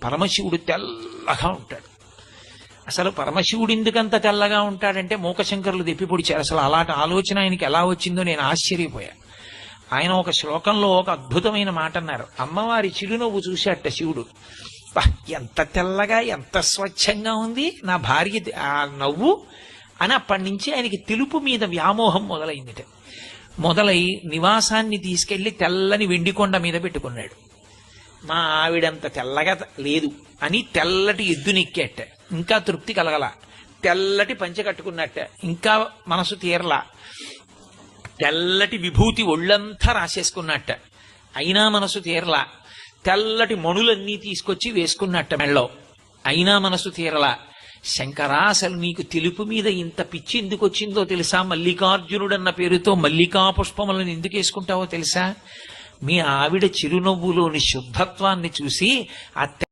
పరమశివుడు తెల్లగా ఉంటాడు. అసలు పరమశివుడు ఎందుకంత తెల్లగా ఉంటాడంటే మూకశంకరులు దెప్పిపొడిచారు. అసలు అలాంటి ఆలోచన ఆయనకి ఎలా వచ్చిందో నేను ఆశ్చర్యపోయా. ఆయన ఒక శ్లోకంలో ఒక అద్భుతమైన మాట అన్నారు. అమ్మవారి చిరునవ్వు చూశాట శివుడు. ఎంత తెల్లగా ఎంత స్వచ్ఛంగా ఉంది నా భార్య ఆ నవ్వు అని. అప్పటి నుంచి ఆయనకి తెలుపు మీద వ్యామోహం మొదలైందిట. మొదలై నివాసాన్ని తీసుకెళ్లి తెల్లని వెండికొండ మీద పెట్టుకున్నాడు. మా ఆవిడంత తెల్లగా లేదు అని తెల్లటి ఎద్దునెక్కేట. ఇంకా తృప్తి కలగల. తెల్లటి పంచె కట్టుకున్నట్ట. ఇంకా మనసు తీరలా. తెల్లటి విభూతి ఒళ్ళంతా రాసేసుకున్నట్ట. అయినా మనసు తీరలా. తెల్లటి మణులన్నీ తీసుకొచ్చి వేసుకున్నట్ట మెళ్ళో. అయినా మనసు తీరలా. శంకరా, అసలు నీకు తెలుపు మీద ఇంత పిచ్చి ఎందుకు వచ్చిందో తెలుసా? మల్లికార్జునుడన్న పేరుతో మల్లికా పుష్పములను ఎందుకు వేసుకుంటావో తెలుసా? మీ ఆవిడ చిరునవ్వులోని శుద్ధత్వాన్ని చూసి ఆ